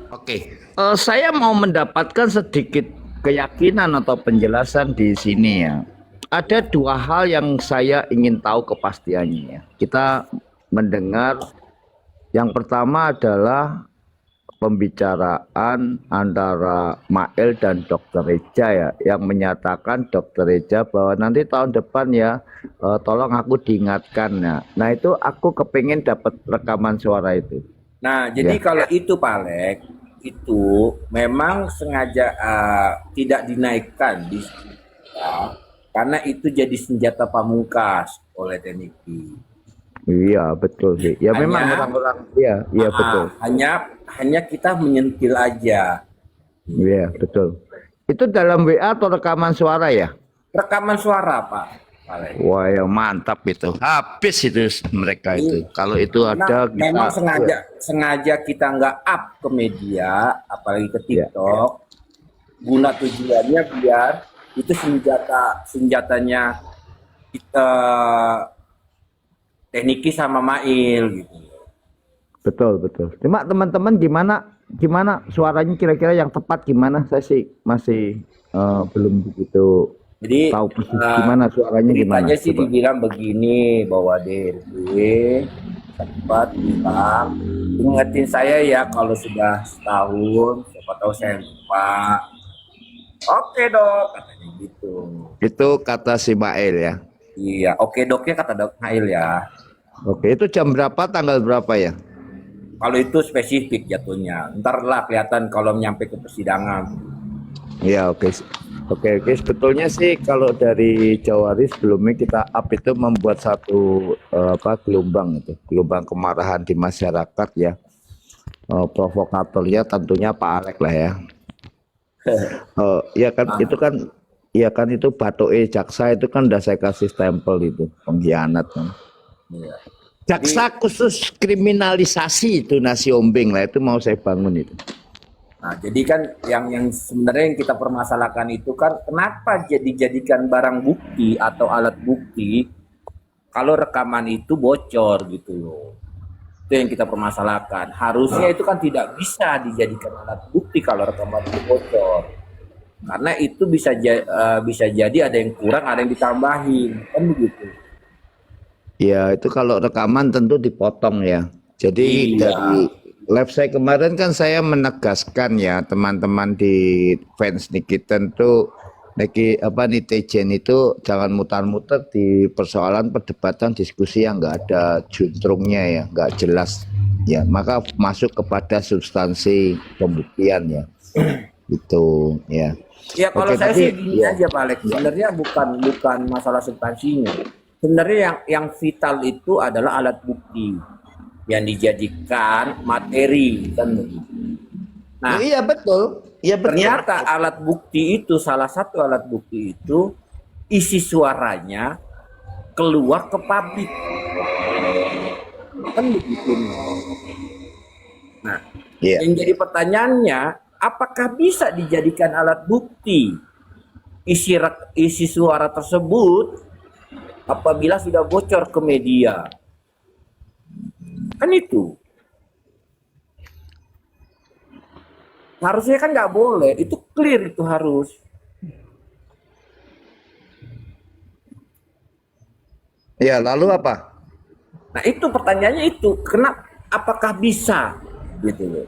Oke, saya mau mendapatkan sedikit keyakinan atau penjelasan di sini ya. Ada dua hal yang saya ingin tahu kepastiannya ya. Kita mendengar yang pertama adalah pembicaraan antara Mael dan Dokter Reja ya, yang menyatakan Dokter Reja bahwa nanti tahun depan ya, tolong aku diingatkan ya. Nah itu aku kepingin dapat rekaman suara itu Nah, jadi ya. kalau itu Pak Alek, itu memang sengaja tidak dinaikkan di ya, karena itu jadi senjata pamungkas oleh TNI. Iya betul sih. Ya memang Hanya orang-orang iya iya betul. hanya hanya kita menyentil aja. Iya betul. Itu dalam WA atau rekaman suara ya? Rekaman suara Pak Alek. Wah yang mantap itu. Habis itu mereka itu. Kalau itu Nah, ada kita memang ya, sengaja sengaja kita nggak up ke media, apalagi ke ya. TikTok, guna tujuannya biar itu senjatanya kita Tekniki sama Mail gitu. Betul betul. Cuma teman-teman gimana gimana suaranya kira-kira yang tepat gimana? Saya sih masih belum begitu Jadi tahu persis gimana suaranya gimana. beritanya sih Coba. dibilang begini bahwa DRB sempat bilang ingetin saya ya kalau sudah setahun, siapa tahu saya lupa. Oke dok, katanya gitu. Itu kata si Mael ya. Iya, oke doknya kata dok Mail ya. Oke, itu jam berapa, tanggal berapa ya? Kalau itu spesifik jatuhnya. Ntar lah kelihatan kalau nyampe ke persidangan. Ya oke. Oke, oke. Sebetulnya sih kalau dari Jawari sebelumnya kita up itu membuat satu gelombang itu, gelombang kemarahan di masyarakat ya. Provokatornya tentunya Pak Alek lah ya. Ya kan itu Nah, kan ya kan itu Batoe jaksa itu kan udah saya kasih stempel itu pengkhianat kan. iya. Jadi Jaksa khusus kriminalisasi itu nasi ombing lah itu mau saya bangun itu. Nah, jadi kan yang sebenarnya yang kita permasalahkan itu kan kenapa jadikan barang bukti atau alat bukti kalau rekaman itu bocor gitu loh. Itu yang kita permasalahkan. Harusnya itu kan tidak bisa dijadikan alat bukti kalau rekaman itu bocor. Karena itu bisa jadi ada yang kurang, ada yang ditambahin, kan begitu. Ya, itu kalau rekaman tentu dipotong ya. Jadi Iya, dari live saya kemarin kan saya menegaskan ya teman-teman di fans Nikitan tuh netizen itu jangan mutar-mutar di persoalan perdebatan diskusi yang nggak ada juntrungnya ya, nggak jelas ya. Maka masuk kepada substansi pembuktian ya. Itu ya. ya kalau Oke, saya sih tapi gini ya, aja Pak Alex, ya, sebenarnya bukan masalah substansinya. Sebenarnya yang vital itu adalah alat bukti yang dijadikan materi kan begitu. ya, Nah, iya betul. Iya betul. ternyata alat bukti itu salah satu alat bukti itu isi suaranya keluar ke publik kan begitu. Nah, Iya. yang jadi pertanyaannya apakah bisa dijadikan alat bukti isi suara tersebut apabila sudah bocor ke media? Kan itu. Harusnya kan nggak boleh. Itu clear itu harus. Ya, lalu apa? Nah itu pertanyaannya itu. Kenapa? Apakah bisa gitu loh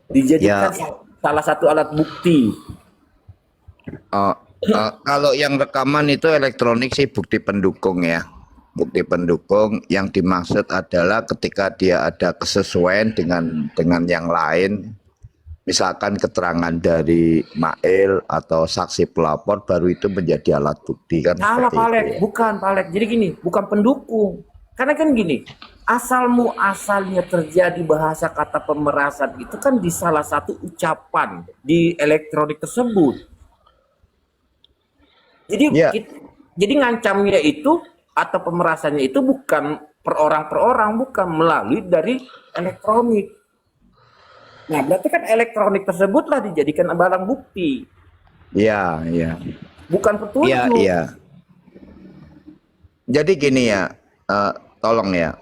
dijadikan Ya, salah satu alat bukti? uh, kalau yang rekaman itu elektronik sih bukti pendukung ya. Bukti pendukung yang dimaksud adalah ketika dia ada kesesuaian dengan yang lain, misalkan keterangan dari Mail atau saksi pelapor baru itu menjadi alat bukti kan Salah seperti Pak itu Alek, ya. bukan Pak Alek. Jadi gini, bukan pendukung. Karena kan gini, asalnya terjadi bahasa kata pemerasan itu kan di salah satu ucapan di elektronik tersebut. Jadi Ya, jadi ngancamnya itu atau pemerasannya itu bukan per orang, bukan melalui dari elektronik. Nah, berarti kan elektronik tersebutlah dijadikan barang bukti, ya, ya, bukan ya, petunjuk. ya. Jadi gini ya, tolong ya.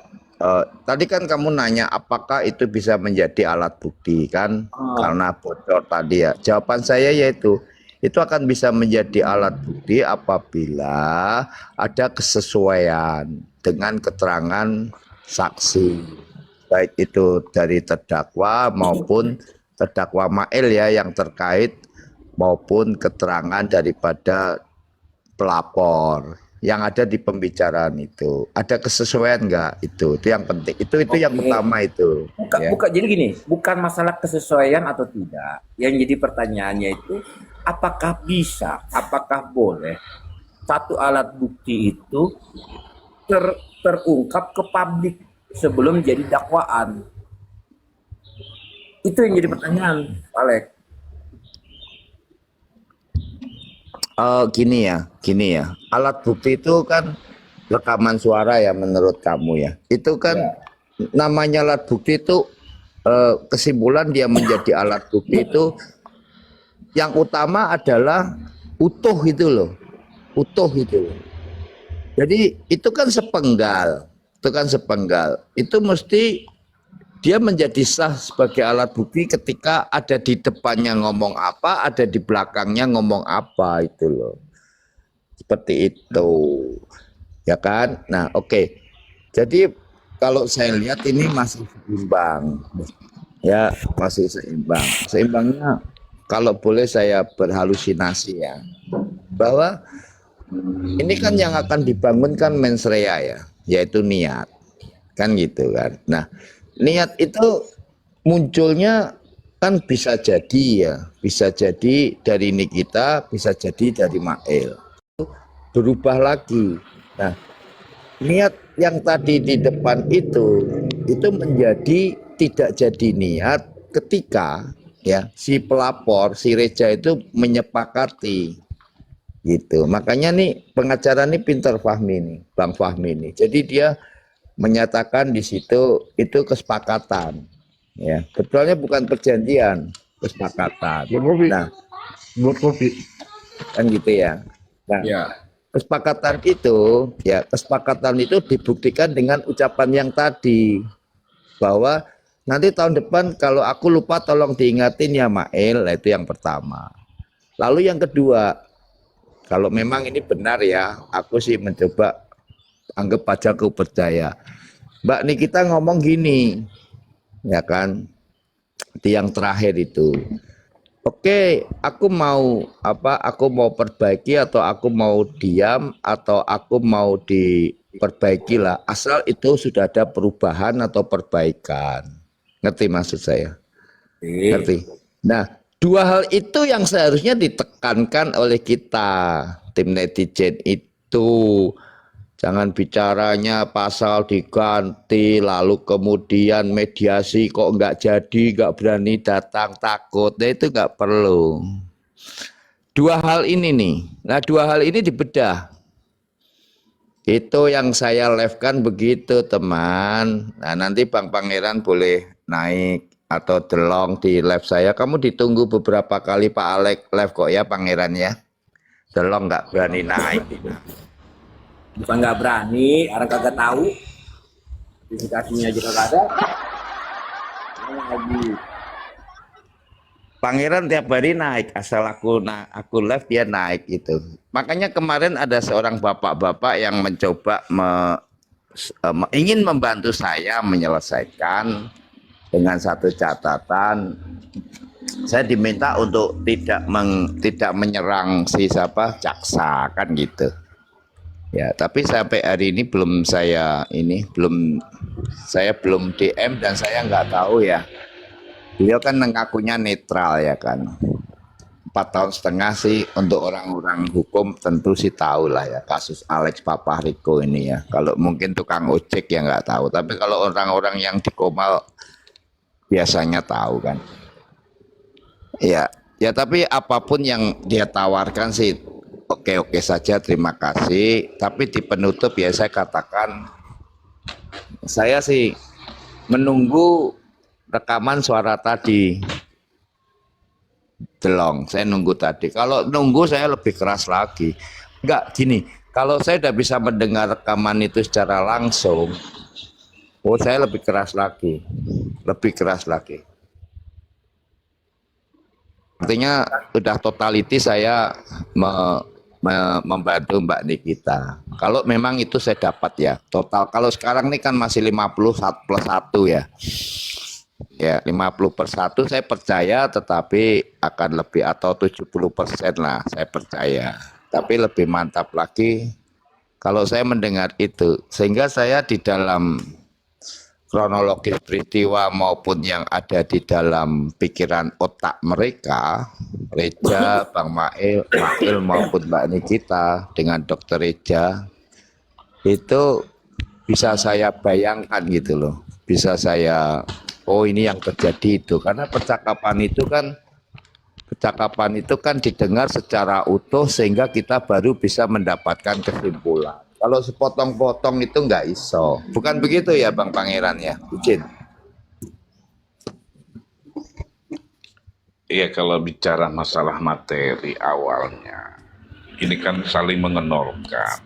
tadi kan kamu nanya apakah itu bisa menjadi alat bukti kan Ah, karena bocor tadi ya. Jawaban saya yaitu itu akan bisa menjadi alat bukti apabila ada kesesuaian dengan keterangan saksi, baik itu dari terdakwa maupun terdakwa Mail ya yang terkait maupun keterangan daripada pelapor yang ada di pembicaraan itu ada kesesuaian enggak itu yang penting itu yang oke. utama itu ya. Jadi gini, bukan masalah kesesuaian atau tidak. Yang jadi pertanyaannya itu, apakah bisa, apakah boleh satu alat bukti itu terungkap ke publik sebelum jadi dakwaan? Itu yang jadi pertanyaan, Pak Alek. Gini ya alat bukti itu kan rekaman suara ya menurut kamu ya itu kan Ya. namanya alat bukti itu kesimpulan dia menjadi alat bukti itu yang utama adalah utuh itu loh utuh itu loh. Jadi itu kan sepenggal. Itu mesti dia menjadi sah sebagai alat bukti ketika ada di depannya ngomong apa, ada di belakangnya ngomong apa itu loh. Seperti itu. Ya kan? Nah, oke. Jadi kalau saya lihat ini masih seimbang. Ya, masih seimbang. Seimbangnya kalau boleh saya berhalusinasi ya. Bahwa ini kan yang akan dibangun kan mens rea ya, yaitu niat. Kan gitu kan. Nah, niat itu munculnya kan bisa jadi ya, bisa jadi dari Nikita, bisa jadi dari Mail. Berubah lagi. Nah, niat yang tadi di depan itu menjadi tidak jadi niat ketika ya si pelapor si Reja itu menyepakati gitu. Makanya nih pengacara nih pintar Fahmi nih, Bang Fahmi nih. Jadi dia menyatakan di situ itu kesepakatan. Ya, betulnya bukan perjanjian, kesepakatan. Buat kopi, Nah, buat kopi. kan gitu ya. Nah, Ya. kesepakatan itu dibuktikan dengan ucapan yang tadi bahwa nanti tahun depan kalau aku lupa tolong diingatin ya Mail, itu yang pertama. Lalu yang kedua, kalau memang ini benar ya, aku sih mencoba anggap aja aku percaya. Mbak Nikita ngomong gini, ya kan, di yang terakhir itu. Oke, aku mau apa? Aku mau perbaiki atau aku mau diam atau aku mau diperbaiki lah. Asal itu sudah ada perubahan atau perbaikan. Ngerti maksud saya? Oke. Ngerti. Nah, dua hal itu yang seharusnya ditekankan oleh kita, tim netizen itu. Jangan bicaranya pasal diganti, lalu kemudian mediasi kok nggak jadi, nggak berani datang, takut. Nah, itu nggak perlu. Dua hal ini nih. Nah, dua hal ini dibedah. Itu yang saya live-kan begitu, teman. Nah, nanti Bang Pangeran boleh naik atau delong di live saya. Kamu ditunggu beberapa kali Pak Alek live kok ya, Pangeran ya. Delong nggak berani naik. Bukan nggak berani, orang kagak tahu. Verifikasinya aja kagak ada. Mana lagi? Pangeran tiap hari naik, asal aku live dia naik itu. Makanya kemarin ada seorang bapak-bapak yang mencoba ingin membantu saya menyelesaikan dengan satu catatan. Saya diminta untuk tidak menyerang si siapa jaksa kan gitu. Ya, tapi sampai hari ini saya belum DM dan saya nggak tahu ya. Beliau kan mengakunya netral ya kan. 4,5 tahun sih untuk orang-orang hukum tentu sih tahu lah ya kasus Alex Papa Rico ini ya. Kalau mungkin tukang ojek ya nggak tahu. Tapi kalau orang-orang yang di Komal biasanya tahu kan. Ya, ya tapi apapun yang dia tawarkan sih oke-oke saja, terima kasih. Tapi di penutup ya saya katakan saya sih menunggu rekaman suara tadi. Delong, saya nunggu tadi. Kalau nunggu saya lebih keras lagi. Enggak, gini, kalau saya udah bisa mendengar rekaman itu secara langsung, Oh, saya lebih keras lagi. Lebih keras lagi. Artinya udah totality saya membantu Mbak Nikita. Kalau memang itu saya dapat ya, total. Kalau sekarang ini kan masih 50+1 ya. Ya, 50/1 saya percaya, tetapi akan lebih atau 70% lah saya percaya. Tapi lebih mantap lagi kalau saya mendengar itu. Sehingga saya di dalam kronologis peristiwa maupun yang ada di dalam pikiran otak mereka, Reja, Bang Mail maupun Mbak Nikita dengan Dokter Reja, itu bisa saya bayangkan gitu loh. Bisa saya, oh ini yang terjadi itu. Karena percakapan itu kan didengar secara utuh sehingga kita baru bisa mendapatkan kesimpulan. Kalau sepotong-potong itu nggak iso. Bukan begitu ya Bang Pangeran ya, izin. Iya, kalau bicara masalah materi awalnya, ini kan saling mengenolkan.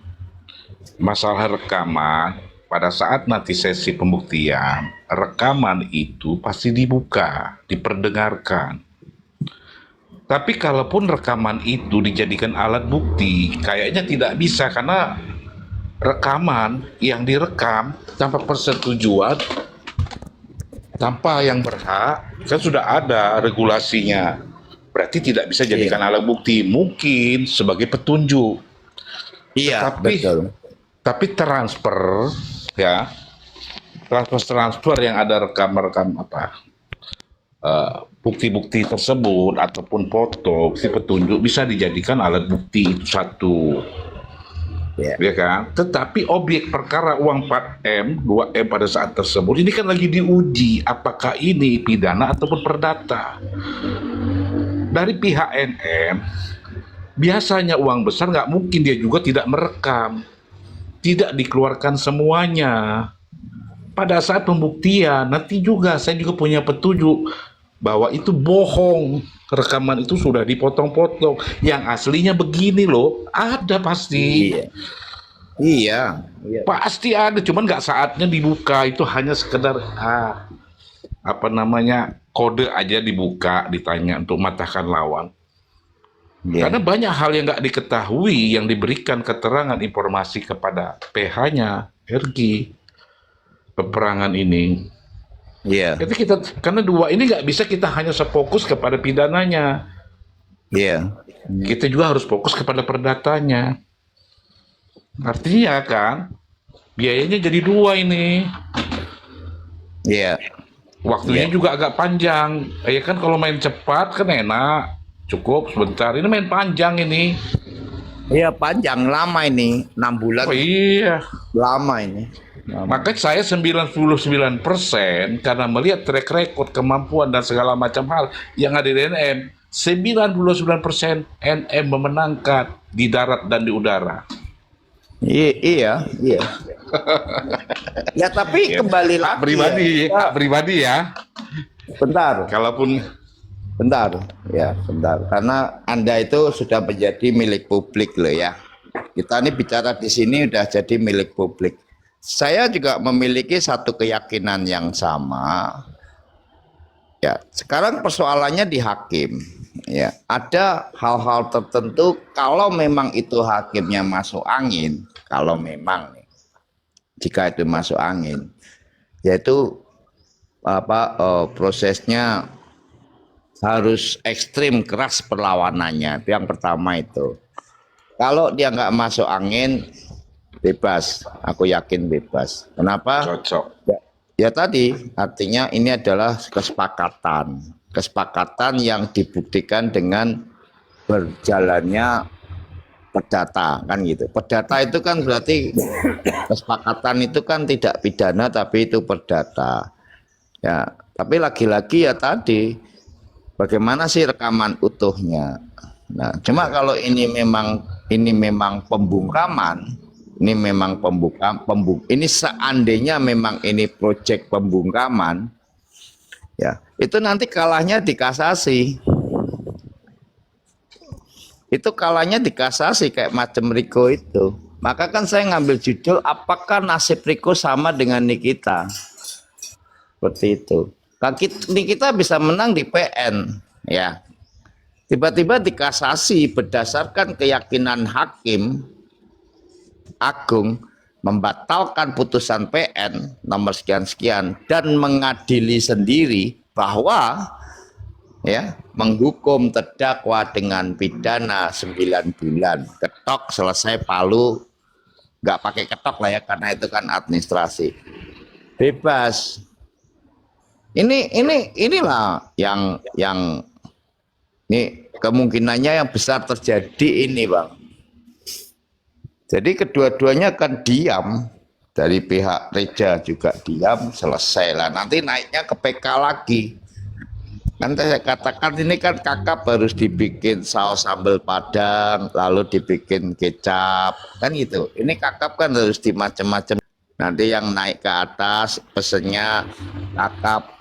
Masalah rekaman, pada saat nanti sesi pembuktian, rekaman itu pasti dibuka, diperdengarkan. Tapi kalaupun rekaman itu dijadikan alat bukti, kayaknya tidak bisa karena rekaman yang direkam tanpa persetujuan, tanpa yang berhak, kan sudah ada regulasinya. Berarti tidak bisa jadikan alat bukti, mungkin sebagai petunjuk. Iya, Tapi betul. tapi transfer ya, transfer yang ada rekam-rekam bukti-bukti tersebut ataupun foto, bukti petunjuk bisa dijadikan alat bukti, itu satu. Ya. Ya kan? Tetapi objek perkara uang 4M, 2M pada saat tersebut ini kan lagi diuji apakah ini pidana ataupun perdata. Dari pihak NM, biasanya uang besar nggak mungkin dia juga tidak merekam, tidak dikeluarkan semuanya. Pada saat pembuktian, nanti juga saya juga punya petunjuk bahwa itu bohong. Rekaman itu sudah dipotong-potong. Yang aslinya begini loh, ada pasti. Iya. Iya. Iya. Pasti ada, cuman nggak saatnya dibuka. Itu hanya sekedar kode aja dibuka, ditanya untuk matahkan lawan. Iya. Karena banyak hal yang nggak diketahui yang diberikan keterangan informasi kepada PH-nya, RG, peperangan ini. Iya. Jadi karena dua ini nggak bisa kita hanya sefokus kepada pidananya. Iya. Kita juga harus fokus kepada perdatanya. Artinya kan biayanya jadi dua ini. Iya. Waktunya Iya. juga agak panjang. Ya kan kalau main cepat kan enak, cukup sebentar. Ini main panjang ini. Iya, panjang, lama ini, 6 bulan. Oh iya. Lama ini. Lama. Maka saya 99% karena melihat track record, kemampuan dan segala macam hal yang ada di NM, 99% NM memenangkan di darat dan di udara. Iya. Ya, tapi kembali lagi. Hak pribadi ya. Bentar. Bentar. Ya, bentar. Karena Anda itu sudah menjadi milik publik loh ya. Kita ini bicara di sini udah jadi milik publik. Saya juga memiliki satu keyakinan yang sama. Ya, sekarang persoalannya di hakim. Ya, ada hal-hal tertentu kalau memang itu hakimnya masuk angin, kalau memang jika itu masuk angin, yaitu prosesnya harus ekstrim keras perlawanannya. Itu yang pertama itu. Kalau dia nggak masuk angin, bebas, aku yakin bebas. Kenapa? Cocok. Ya tadi, artinya ini adalah kesepakatan yang dibuktikan dengan berjalannya perdata, kan gitu. Perdata itu kan berarti kesepakatan itu kan tidak pidana tapi itu perdata. Ya, tapi lagi-lagi ya tadi, bagaimana sih rekaman utuhnya? Nah, cuma kalau ini memang pembungkaman. Ini memang ini seandainya memang ini proyek pembungkaman, ya itu nanti kalahnya di kasasi. Itu kalahnya di kasasi kayak macam Riko itu. Maka kan saya ngambil judul apakah nasib Riko sama dengan Nikita. Seperti itu. Kita bisa menang di PN, ya. Tiba-tiba dikasasi berdasarkan keyakinan hakim agung membatalkan putusan PN nomor sekian-sekian dan mengadili sendiri bahwa ya menghukum terdakwa dengan pidana 9 bulan. Ketok selesai palu, nggak pakai ketok lah ya karena itu kan administrasi. Bebas. Inilah yang ini kemungkinannya yang besar terjadi ini, Bang. Jadi kedua-duanya akan diam, dari pihak Reja juga diam, selesai lah. Nanti naiknya ke PK lagi. Nanti saya katakan ini kan kakap harus dibikin saus sambal padang, lalu dibikin kecap, kan gitu. Ini kakap kan harus di macam-macam. Nanti yang naik ke atas pesennya kakap